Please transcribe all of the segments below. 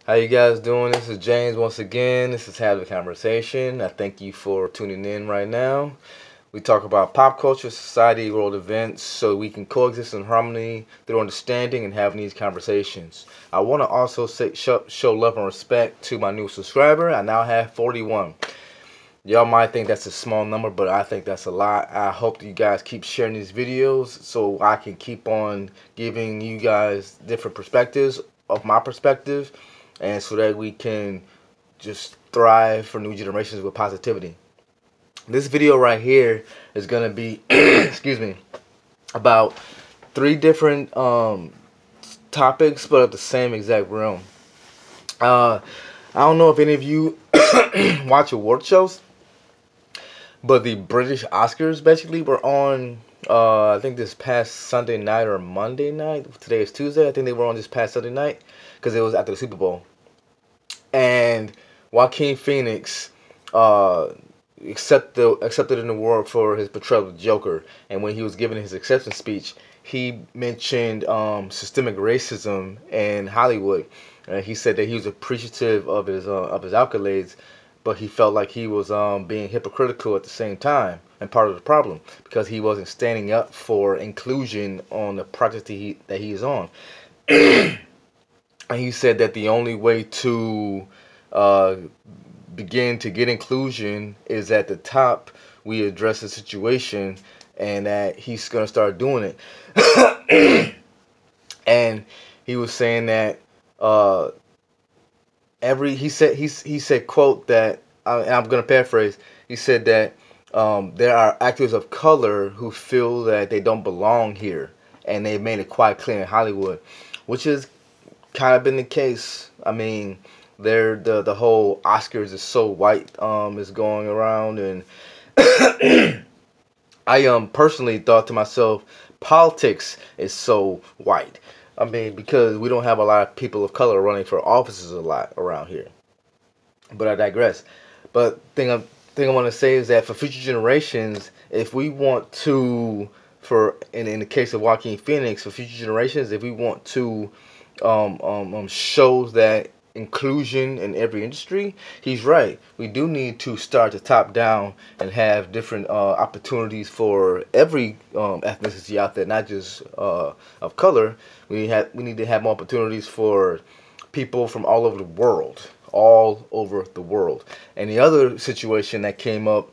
How you guys doing? This is James once again. This is Have a Conversation. I thank you for tuning in right now. We talk about pop culture, society, world events, so we can coexist in harmony through understanding and having these conversations. I want to also show love and respect to my new subscriber. I now have 41. Y'all might think that's a small number, but I think that's a lot. I hope that you guys keep sharing these videos so I can keep on giving you guys different perspectives of my perspective, and so that we can just thrive for new generations with positivity. This video right here is going to be, excuse me, about 3 different topics, but of the same exact realm. I don't know if any of you watch award shows, but the British Oscars basically were on, I think this past Sunday night or Monday night. Today is Tuesday. I think they were on this past Sunday night because it was after the Super Bowl. And JOAQUIN Phoenix accepted an award for his portrayal of the Joker. And when he was giving his acceptance speech, he mentioned systemic racism in Hollywood. He said that he was appreciative of his accolades, but he felt like he was being hypocritical at the same time, and part of the problem because he wasn't standing up for inclusion on the project that he is on. And he said that the only way to begin to get inclusion is at the top. We address the situation, and that he's gonna start doing it. And he was saying that he said quote that, and I'm gonna paraphrase. He said that there are actors of color who feel that they don't belong here, and they made it quite clear in Hollywood, which is kind of been the case. I mean, the whole Oscars is so white is going around, and I personally thought to myself, politics is so white. I mean, because we don't have a lot of people of color running for offices a lot around here. But I digress. But thing I want to say is that for future generations, if we want to, in the case of JOAQUIN Phoenix, for future generations, if we want to shows that inclusion in every industry, he's right. We do need to start to top down and have different opportunities for every ethnicity out there, not just of color. We need to have more opportunities for people from all over the world, And the other situation that came up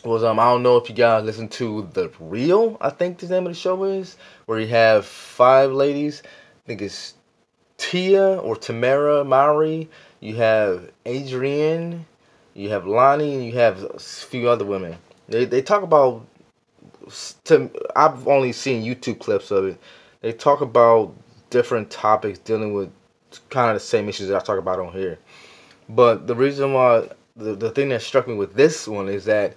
was I don't know if you guys listen to The Real, I think the name of the show is, where you have 5 ladies. I think it's Tia or Tamara Mowry. You have Adrienne, you have Lonnie, and you have a few other women. They talk about, I've only seen YouTube clips of it. They talk about different topics dealing with kind of the same issues that I talk about on here. But the reason why, the thing that struck me with this one is that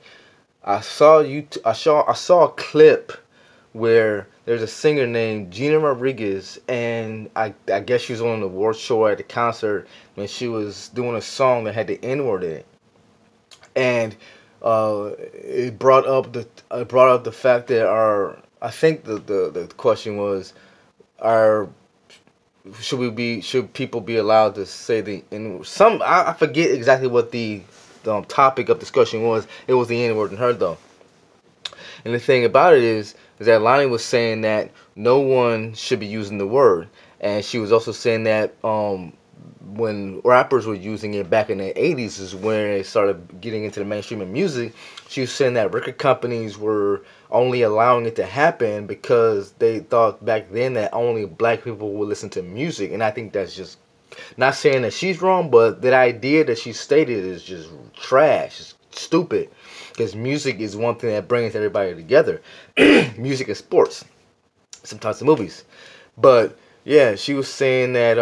I saw a clip where there's a singer named Gina Rodriguez, and I guess she was on an award show at the concert, and she was doing a song that had the N-word in it, and it brought up the fact that I think the question was, should people be allowed to say the N-word? I forget exactly what the topic of discussion was. It was the N-word in her though. And the thing about it is that Lonnie was saying that no one should be using the word. And she was also saying that when rappers were using it back in the 80s is when it started getting into the mainstream of music. She was saying that record companies were only allowing it to happen because they thought back then that only black people would listen to music. And I think that's just, not saying that she's wrong, but that idea that she stated is just trash. It's stupid. Because music is one thing that brings everybody together. Music and sports. Sometimes the movies. But yeah, she was saying that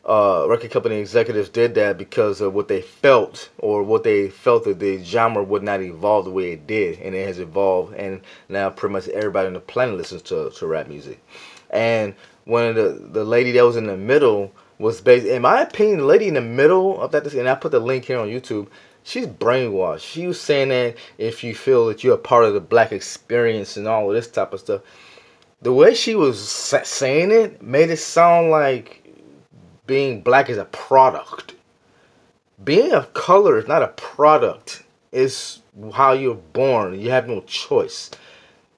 record company executives did that because of what they felt, that the genre would not evolve the way it did, and it has evolved, and now pretty much everybody on the planet listens to rap music. And one of the lady that was in the middle was in my opinion, the lady in the middle of that, and I put the link here on YouTube, she's brainwashed. She was saying that if you feel that you're a part of the black experience and all of this type of stuff, the way she was saying it made it sound like being black is a product. Being of color is not a product. It's how you're born. You have no choice.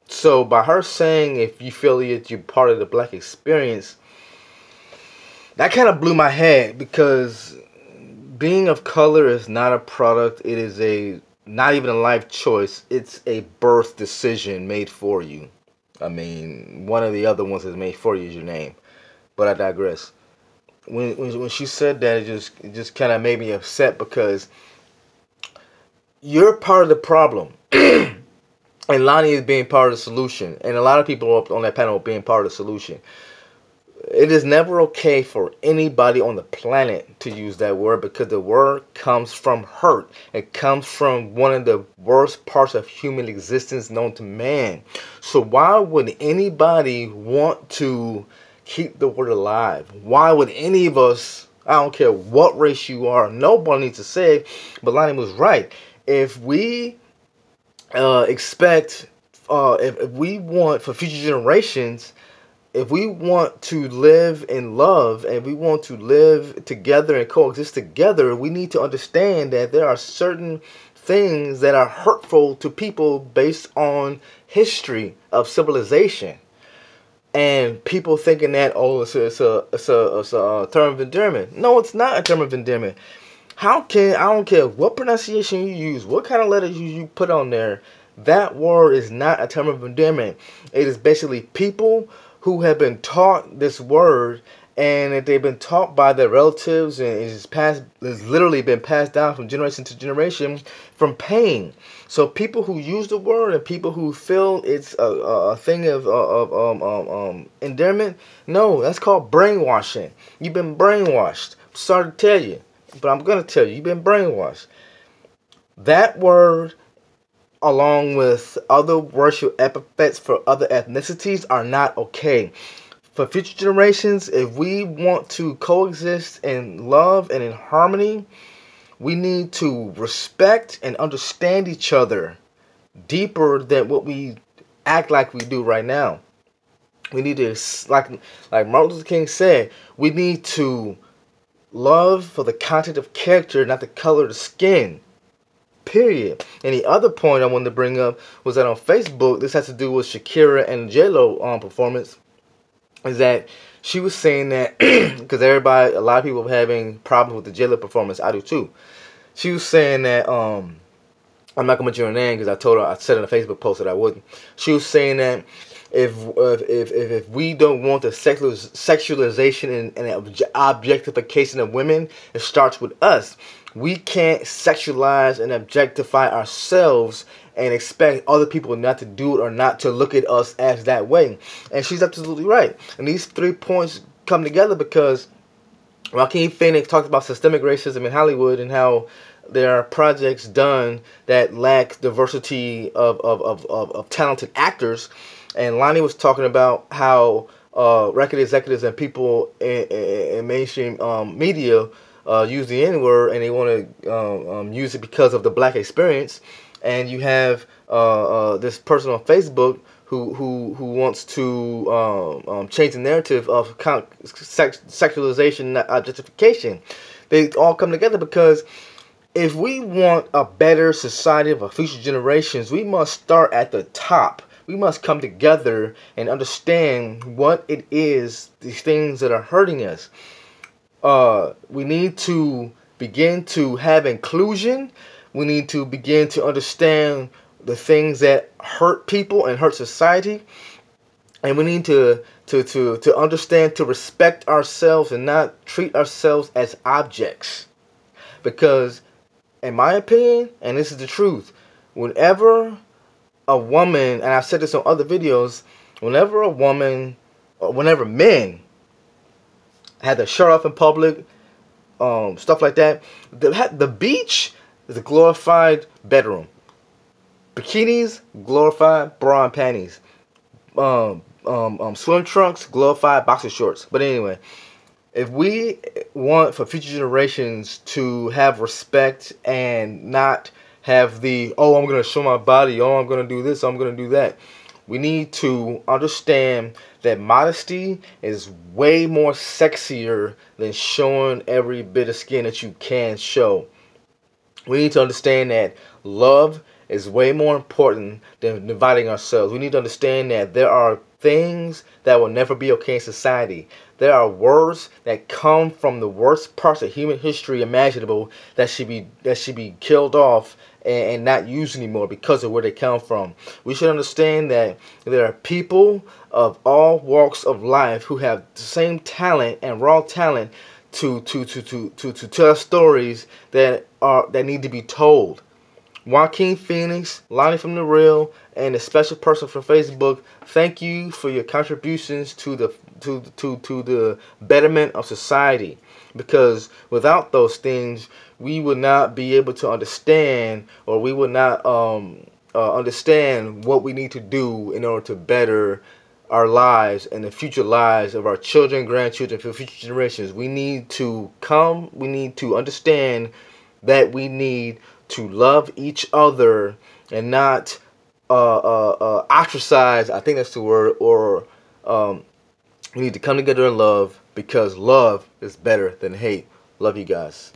So by her saying if you feel that you're part of the black experience, that kind of blew my head, because being of color is not a product. It is not even a life choice. It's a birth decision made for you. I mean, one of the other ones that's made for you is your name. But I digress. When she said that, it just kind of made me upset, because you're part of the problem. And Lonnie is being part of the solution. And a lot of people up on that panel are being part of the solution. It is never okay for anybody on the planet to use that word, because the word comes from hurt. It comes from one of the worst parts of human existence known to man. So why would anybody want to keep the word alive? Why would any of us, I don't care what race you are, nobody needs to say it, but Lonnie was right. If we if we want for future generations, if we want to live in love and we want to live together and coexist together, we need to understand that there are certain things that are hurtful to people based on history of civilization. And people thinking that, oh, it's a term of endearment. No, it's not a term of endearment. I don't care what pronunciation you use, what kind of letters you put on there, that word is not a term of endearment. It is basically people who have been taught this word, and that they've been taught by their relatives, and it's literally been passed down from generation to generation from pain. So people who use the word and people who feel it's a thing of endearment, no, that's called brainwashing. You've been brainwashed. I'm sorry to tell you, but I'm going to tell you, you've been brainwashed. That word, along with other racial epithets for other ethnicities, are not okay. For future generations, if we want to coexist in love and in harmony, we need to respect and understand each other deeper than what we act like we do right now. We need to, like Martin Luther King said, we need to love for the content of character, not the color of the skin. Period. And the other point I wanted to bring up was that on Facebook, this has to do with Shakira and J-Lo performance, is that she was saying that, because a lot of people were having problems with the J-Lo performance. I do too. She was saying that, I'm not going to mention her name because I said in a Facebook post that I wouldn't. She was saying that if we don't want the sexualization and objectification of women, it starts with us. We can't sexualize and objectify ourselves and expect other people not to do it or not to look at us as that way. And she's absolutely right. And these 3 points come together because JOAQUIN Phoenix talked about systemic racism in Hollywood and how there are projects done that lack diversity of talented actors. And Lonnie was talking about how record executives and people in mainstream media use the N-word, and they want to use it because of the black experience. And you have this person on Facebook who wants to change the narrative of sexualization and objectification. They all come together because if we want a better society for future generations, we must start at the top. We must come together and understand what it is, these things that are hurting us. We need to begin to have inclusion. We need to begin to understand the things that hurt people and hurt society. And we need to understand, to respect ourselves and not treat ourselves as objects. Because, in my opinion, and this is the truth, whenever a woman, and I've said this on other videos, whenever a woman, or whenever men had their shirt off in public, stuff like that, the beach is a glorified bedroom. Bikinis, glorified bra and panties. Swim trunks, glorified boxer shorts. But anyway, if we want for future generations to have respect and not have the, oh, I'm going to show my body, oh, I'm going to do this, I'm going to do that, We need to understand that modesty is way more sexier than showing every bit of skin that you can show. We need to understand that love is way more important than dividing ourselves. We need to understand that there are things that will never be okay in society. There are words that come from the worst parts of human history imaginable that should be killed off and not used anymore because of where they come from. We should understand that there are people of all walks of life who have the same talent and raw talent to tell stories that need to be told. JOAQUIN Phoenix, Lonnie from the Real, and a special person from Facebook, thank you for your contributions to the betterment of society. Because without those things, we would not be able to understand, or we would not understand what we need to do in order to better our lives and the future lives of our children, grandchildren, for future generations. We need to understand that we need to love each other and not ostracize, I think that's the word, or we need to come together in love, because love is better than hate. Love you guys.